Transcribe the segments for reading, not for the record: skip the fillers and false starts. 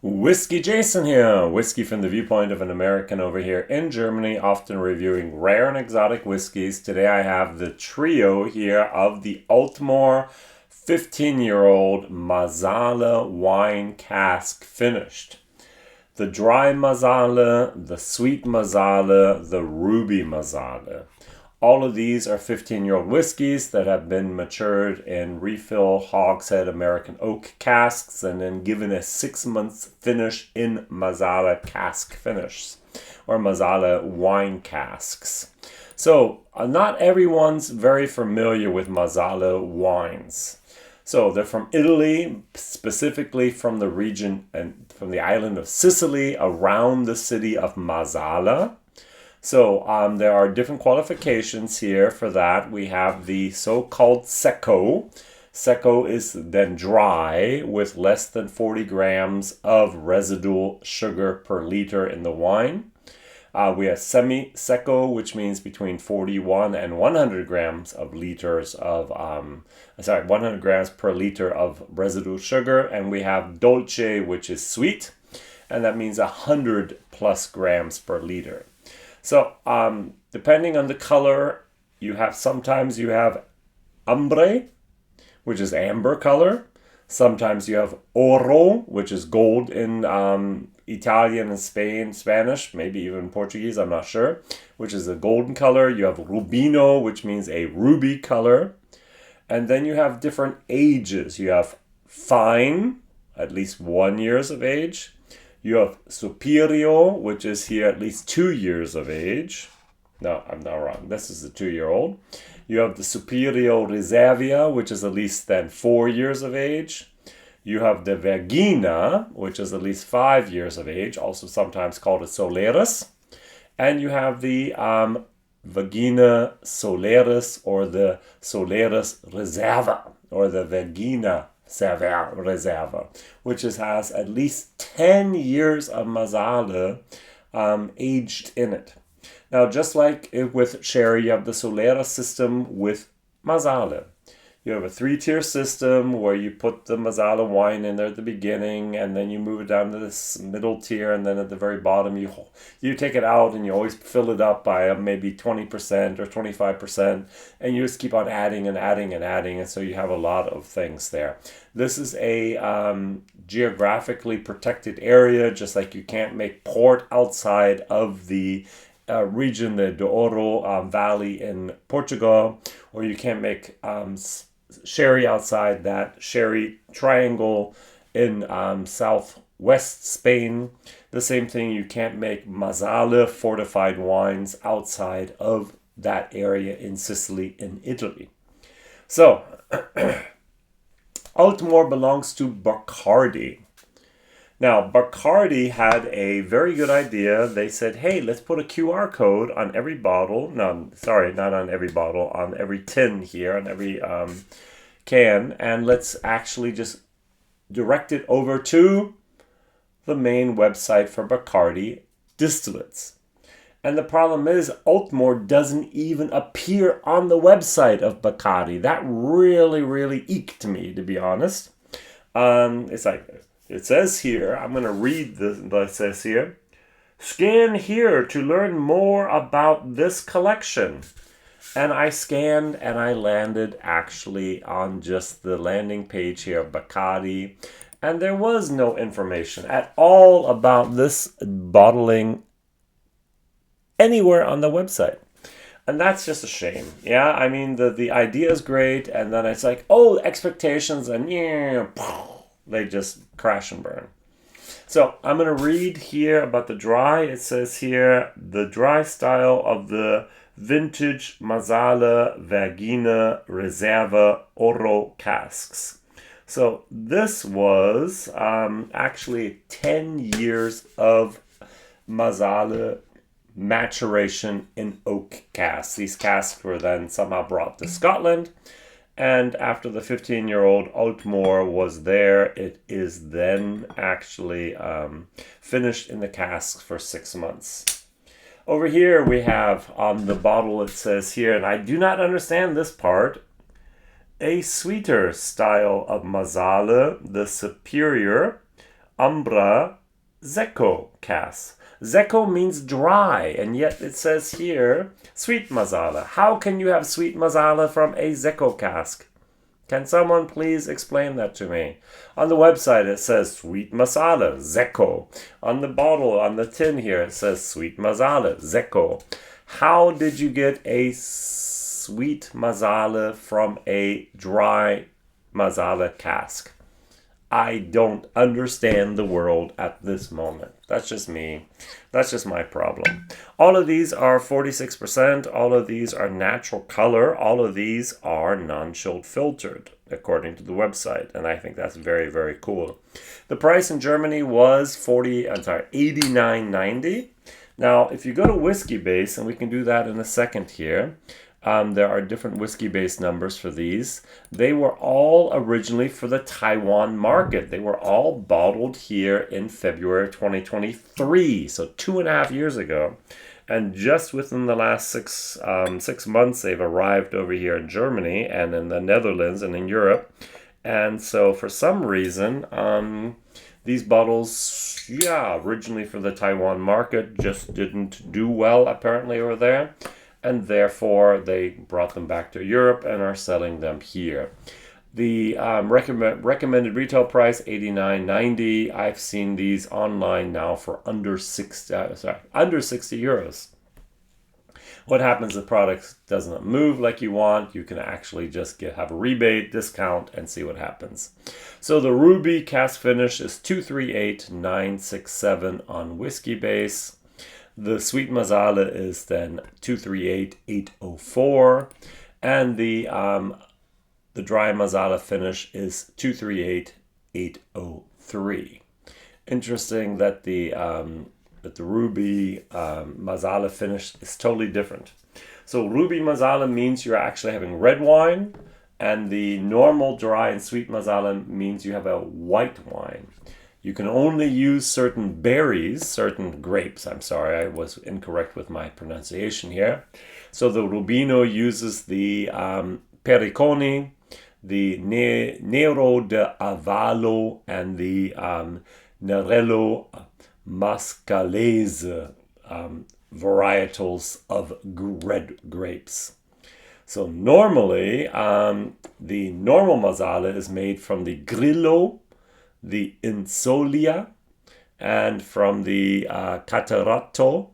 Whiskey Jason here, whiskey from the viewpoint of an American over here in Germany, often reviewing rare and exotic whiskeys. Today I have the trio here of the Aultmore 15-year-old Marsala wine cask finished. The dry Marsala, the sweet Marsala, the ruby Marsala. All of these are 15-year-old whiskeys that have been matured in refill hogshead American oak casks and then given a 6 months finish in Marsala Cask finish or Marsala wine casks. So not everyone's very familiar with Marsala wines. So they're from Italy, specifically from the region and from the island of Sicily around the city of Marsala. So there are different qualifications here for that. We have the so-called secco. Secco is then dry with less than 40 grams of residual sugar per liter in the wine. We have semi-secco, which means between 41 and 100 grams of 100 grams per liter of residual sugar. And we have dolce, which is sweet, and that means 100 plus grams per liter. So, depending on the color, sometimes you have ambre, which is amber color. Sometimes you have oro, which is gold in Italian and Spanish, maybe even Portuguese, I'm not sure, which is a golden color. You have rubino, which means a ruby color. And then you have different ages. You have fine, at least 1 year of age. You have Superior, which is here at least 2 years of age. No, I'm not wrong. This is the 2-year-old. You have the Superior Reserva, which is at least then 4 years of age. You have the Vergina, which is at least 5 years of age, also sometimes called a Solaris. And you have the Vergina Solaris or the Solaris Reserva or the Vergina Reserva, which has at least 10 years of Marsala aged in it. Now, just like with sherry, you have the Solera system with Marsala. You have a 3-tier system where you put the Marsala wine in there at the beginning, and then you move it down to this middle tier, and then at the very bottom you take it out and you always fill it up by maybe 20% or 25%, and you just keep on adding and adding and adding, and so you have a lot of things there. This is a geographically protected area, just like you can't make port outside of the region, the Douro Valley in Portugal, or you can't make sherry outside that sherry triangle in southwest Spain. The same thing, you can't make Marsala fortified wines outside of that area in Sicily in Italy. So, Aultmore belongs to Bacardi. Now, Bacardi had a very good idea. They said, hey, let's put a QR code on every bottle. No, sorry, not on every bottle, on every tin here, on every can. And let's actually just direct it over to the main website for Bacardi distillates. And the problem is, Aultmore doesn't even appear on the website of Bacardi. That really, really eked me, to be honest. It's like... It says here, I'm going to read what it says here. Scan here to learn more about this collection. And I scanned and I landed actually on just the landing page here of Bacardi. And there was no information at all about this bottling anywhere on the website. And that's just a shame. Yeah, I mean, the idea is great. And then it's like, oh, expectations and they just crash and burn. So I'm going to read here about the dry. It says here, the dry style of the vintage Marsala Vergina Reserva Oro casks. So this was actually 10 years of Marsala maturation in oak casks. These casks were then somehow brought to Scotland. And after the 15-year-old Aultmore was there, it is then actually finished in the cask for 6 months. Over here we have on the bottle, it says here, and I do not understand this part, a sweeter style of Marsala, the superior Ambra Secco cask. Secco means dry, and yet it says here sweet Marsala. How can you have sweet Marsala from a Secco cask? Can someone please explain that to me? On the website it says sweet Marsala, Secco. On the bottle, on the tin here, it says sweet Marsala, Secco. How did you get a sweet Marsala from a dry Marsala cask? I don't understand the world at this moment. That's just me. That's just my problem. All of these are 46%. All of these are natural color. All of these are non-chilled filtered, according to the website. And I think that's very, very cool. The price in Germany was $89.90. Now, if you go to WhiskyBase, and we can do that in a second here, there are different WhiskyBase numbers for these. They were all originally for the Taiwan market. They were all bottled here in February 2023, so 2.5 years ago. And just within the last six months, they've arrived over here in Germany and in the Netherlands and in Europe. And so for some reason, these bottles, originally for the Taiwan market, just didn't do well apparently over there. And therefore they brought them back to Europe and are selling them here. The recommended retail price $89.90. I've seen these online now for under 60 euros. What happens if the product doesn't move like you want? You can actually just have a rebate, discount, and see what happens. So the Ruby cask finish is 238,967 on WhiskyBase. The sweet Marsala is then 238,804, and the dry Marsala finish is 238,803. Interesting that the Ruby Marsala finish is totally different. So Ruby Marsala means you're actually having red wine, and the normal dry and sweet Marsala means you have a white wine. You can only use certain grapes. I'm sorry, I was incorrect with my pronunciation here. So the Rubino uses the Periconi, the Nero de Avallo, and the Nerello Mascalese varietals of red grapes. So normally, the normal Marsala is made from the Grillo, the Insolia, and from the Catarato,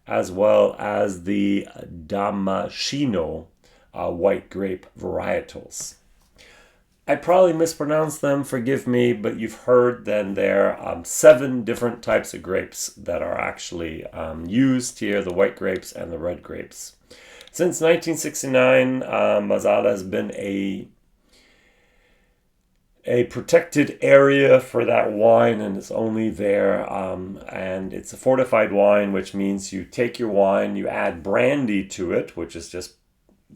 as well as the Damasceno white grape varietals. I probably mispronounced them, forgive me, but you've heard then there are 7 different types of grapes that are actually used here, the white grapes and the red grapes. Since 1969, Marsala has been a protected area for that wine, and it's only there, and it's a fortified wine, which means you take your wine, you add brandy to it, which is just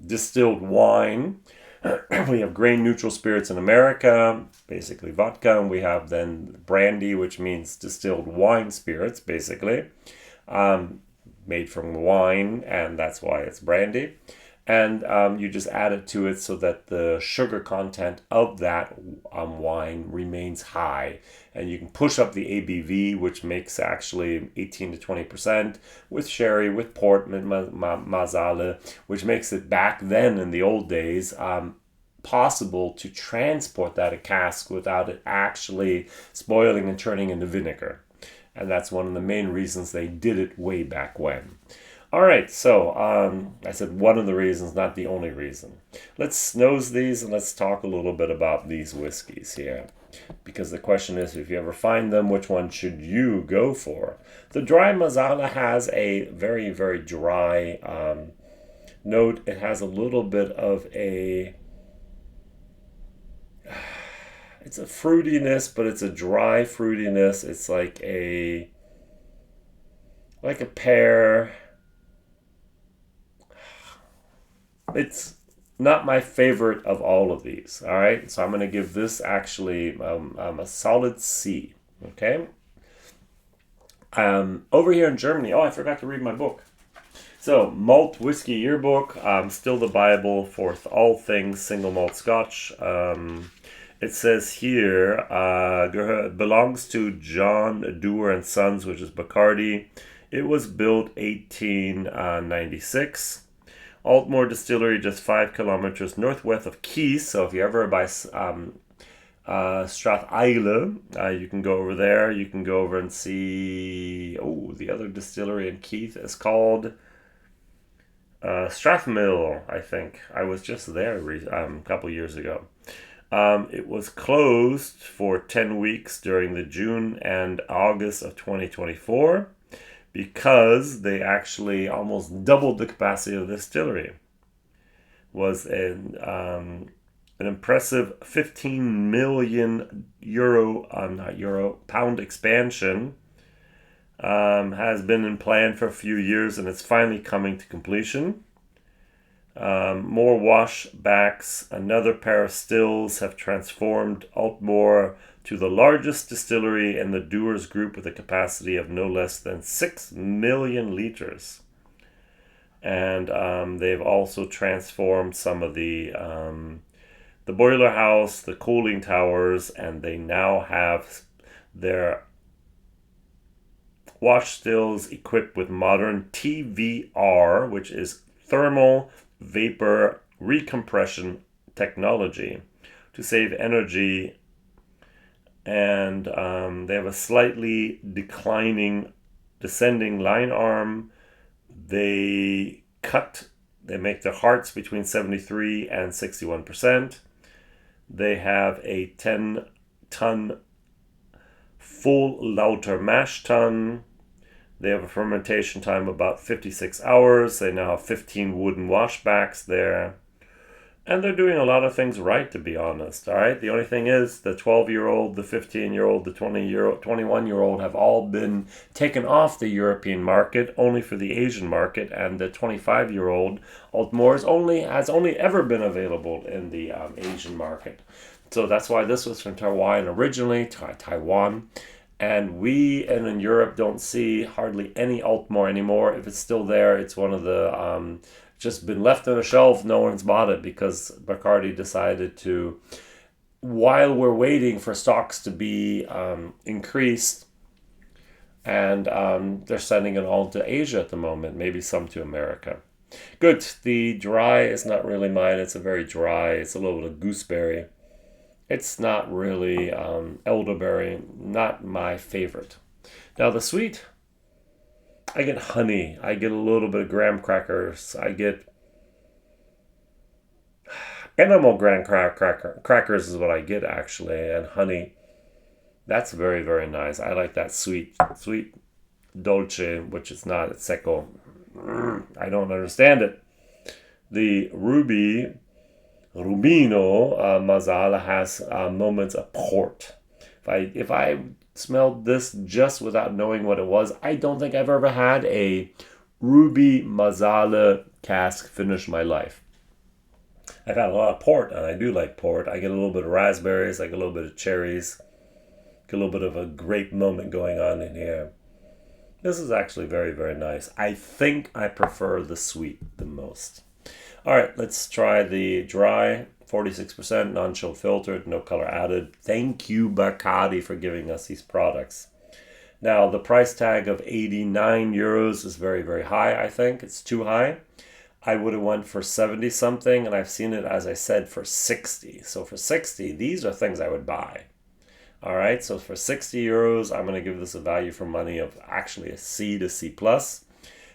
distilled wine. We have grain neutral spirits in America, basically vodka, and we have then brandy, which means distilled wine spirits, basically, made from wine, and that's why it's brandy. And you just add it to it so that the sugar content of that wine remains high. And you can push up the ABV, which makes actually 18 to 20% with sherry, with port, Marsala, which makes it back then in the old days possible to transport that a cask without it actually spoiling and turning into vinegar. And that's one of the main reasons they did it way back when. All right, so I said one of the reasons, not the only reason. Let's nose these and let's talk a little bit about these whiskeys here. Because the question is, if you ever find them, which one should you go for? The dry Marsala has a very, very dry note. It has a little bit of it's a fruitiness, but it's a dry fruitiness. It's like a pear. It's not my favorite of all of these, all right? So I'm going to give this actually a solid C, okay? Over here in Germany, I forgot to read my book. So, Malt Whiskey Yearbook, still the Bible for all things single malt Scotch. It says here, belongs to John Dewar and Sons, which is Bacardi. It was built 1896. Aultmore Distillery, just 5 kilometers northwest of Keith. So if you ever by Strathile, you can go over there. You can go over and see. Oh, the other distillery in Keith is called Strathmill, I think. I was just there a couple years ago. It was closed for 10 weeks during the June and August of 2024 because they actually almost doubled the capacity of the distillery. Was an impressive 15 million pound expansion. Has been in plan for a few years and it's finally coming to completion. More washbacks, another pair of stills have transformed Aultmore to the largest distillery in the Dewar's Group with a capacity of no less than 6 million liters. And they've also transformed some of the boiler house, the cooling towers, and they now have their wash stills equipped with modern TVR, which is thermal vapor recompression technology to save energy, and they have a slightly descending line arm. They make their hearts between 73 and 61%. They have a 10-ton full lauter mash tun. They have a fermentation time of about 56 hours. They now have 15 wooden washbacks there. And they're doing a lot of things right, to be honest. All right. The only thing is the 12-year-old, the 15-year-old, the 21-year-old have all been taken off the European market, only for the Asian market. And the 25-year-old Aultmore has only ever been available in the Asian market. So that's why this was from Taiwan originally, Taiwan. And we in Europe don't see hardly any Aultmore anymore. If it's still there, it's one of the just been left on a shelf. No one's bought it because Bacardi decided to, while we're waiting for stocks to be increased, and they're sending it all to Asia at the moment, maybe some to America. Good. The dry is not really mine. It's a very dry. It's a little bit of gooseberry. It's not really elderberry, not my favorite. Now the sweet, I get honey. I get a little bit of graham crackers. I get animal graham crackers is what I get actually, and honey. That's very, very nice. I like that sweet dolce, which is not, it's secco. I don't understand it. The Rubino Marsala has moments of port. If I smelled this just without knowing what it was, I don't think I've ever had a Ruby Marsala cask finish my life. I've had a lot of port, and I do like port. I get a little bit of raspberries, I get a little bit of cherries, get a little bit of a grape moment going on in here. This is actually very, very nice. I think I prefer the sweet the most. All right, let's try the dry, 46%, non-chill filtered, no color added. Thank you, Bacardi, for giving us these products. Now, the price tag of 89 euros is very, very high, I think. It's too high. I would have went for 70 something, and I've seen it, as I said, for 60. So for 60, these are things I would buy. All right, so for 60 euros, I'm going to give this a value for money of actually a C to C+.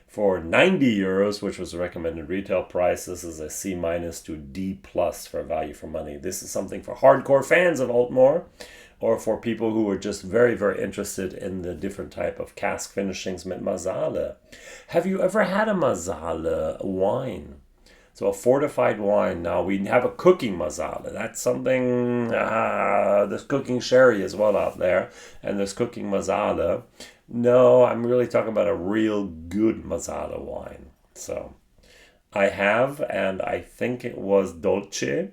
For 90 euros, which was the recommended retail price, this is a C- to D+ for value for money. This is something for hardcore fans of Aultmore, or for people who are just very, very interested in the different type of cask finishings with Marsala. Have you ever had a Marsala wine? So a fortified wine. Now we have a cooking Marsala. That's something, there's cooking sherry as well out there, and there's cooking Marsala. No, I'm really talking about a real good Marsala wine. So I have, and I think it was Dolce,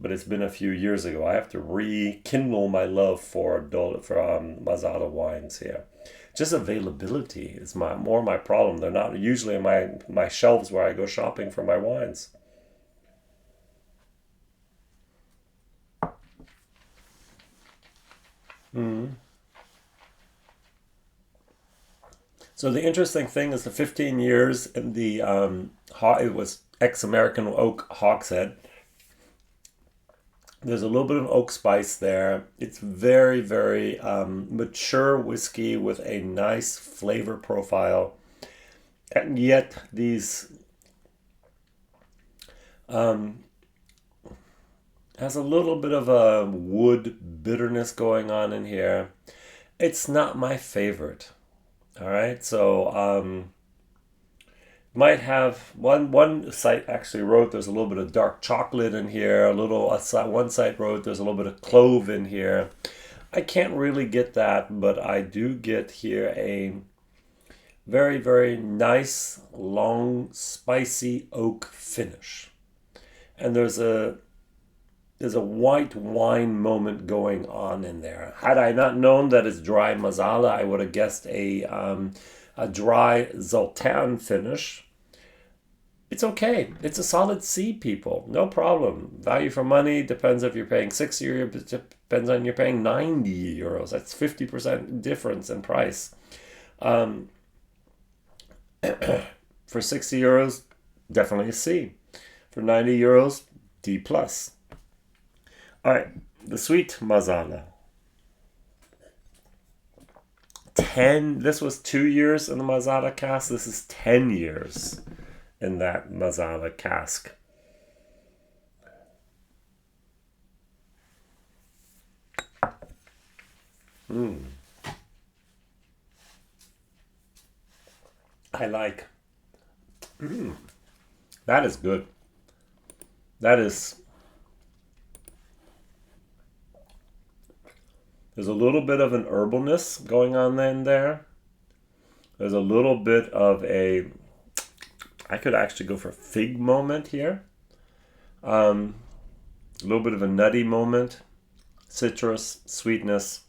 but it's been a few years ago. I have to rekindle my love for Marsala wines here. Just availability is more my problem. They're not usually in my shelves where I go shopping for my wines. Mm. So the interesting thing is the 15 years in the it was ex-American oak hogshead. There's a little bit of oak spice there. It's very, very mature whiskey with a nice flavor profile. And yet these um, has a little bit of a wood bitterness going on in here. It's not my favorite. All right, so might have one site actually wrote there's a little bit of dark chocolate in here. One site wrote there's a little bit of clove in here. I can't really get that, but I do get here a very, very nice, long, spicy oak finish. And there's a white wine moment going on in there. Had I not known that it's dry Marsala, I would have guessed a dry Zoltan finish. It's okay. It's a solid C, people. No problem. Value for money depends if you're paying 60 euros, depends on you're paying 90 euros. That's 50% difference in price. For 60 euros, definitely a C. For 90 euros, D plus. All right, the sweet Marsala. This was 2 years in the Marsala cask. This is 10 years in that Marsala cask. I like. That is good. That is. There's a little bit of an herbalness going on in there. There's a little bit of I could actually go for a fig moment here. A little bit of a nutty moment. Citrus, sweetness.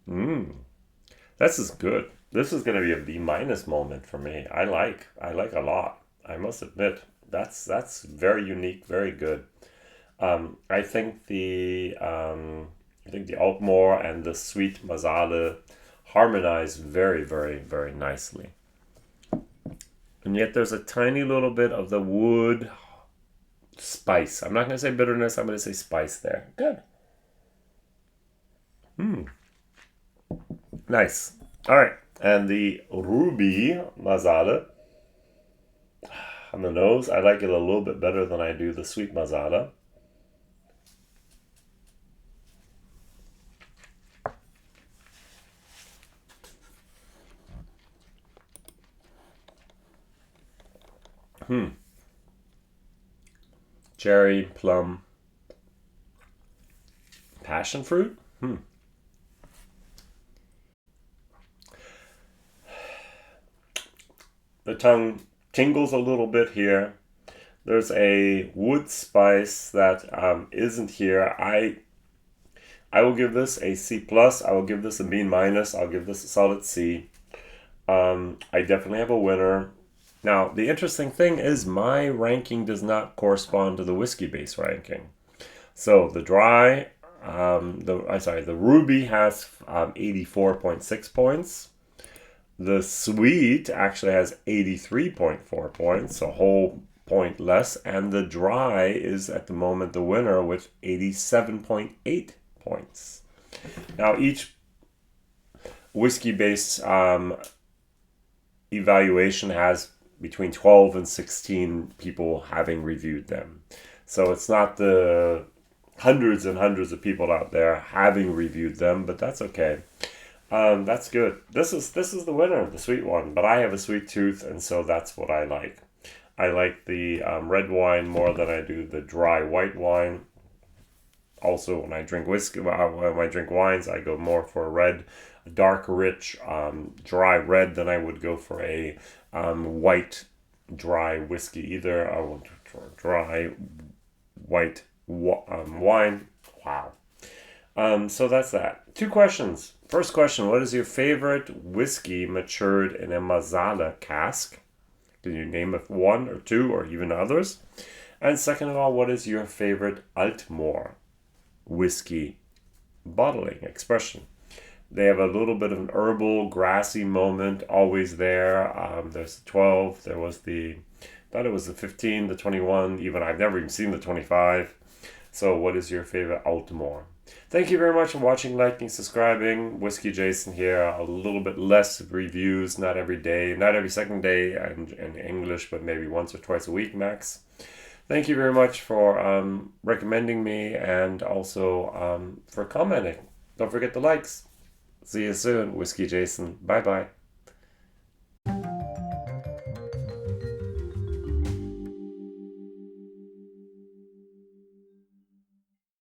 This is good. This is going to be a B minus moment for me. I like a lot. I must admit, that's very unique, very good. I think the Aultmore and the sweet Marsala harmonize very, very, very nicely. And yet there's a tiny little bit of the wood spice. I'm not going to say bitterness, I'm going to say spice there. Good. Nice. All right. And the ruby Marsala. On the nose, I like it a little bit better than I do the sweet Marsala. Cherry, plum, passion fruit. The tongue tingles a little bit here. There's a wood spice that isn't here. I will give this a C plus. I will give this a B minus. I'll give this a solid C. I definitely have a winner. Now, the interesting thing is my ranking does not correspond to the whiskey base ranking. So the dry, the ruby has 84.6 points. The sweet actually has 83.4 points, so a whole point less. And the dry is at the moment the winner with 87.8 points. Now, each whiskey-based evaluation has between 12 and 16 people having reviewed them. So it's not the hundreds and hundreds of people out there having reviewed them, but that's okay. That's good. This is the winner, the sweet one. But I have a sweet tooth, and so that's what I like. I like the red wine more than I do the dry white wine. Also, when I drink whiskey, when I drink wines, I go more for a red, dark, rich, dry red than I would go for a white, dry whiskey either. I will dry white wine. Wow. So that's that. 2 questions. First question, what is your favorite whiskey matured in a Marsala cask? Can you name one or two or even others? And second of all, what is your favorite Aultmore whiskey bottling expression? They have a little bit of an herbal, grassy moment always there. There's the 12. There was thought it was the 15, the 21. Even I've never even seen the 25. So what is your favorite Aultmore? Thank you very much for watching, liking, subscribing. WhiskyJason here. A little bit less reviews, not every day, not every second day in English, but maybe once or twice a week max. Thank you very much for recommending me and also for commenting. Don't forget the likes. See you soon, WhiskyJason. Bye bye.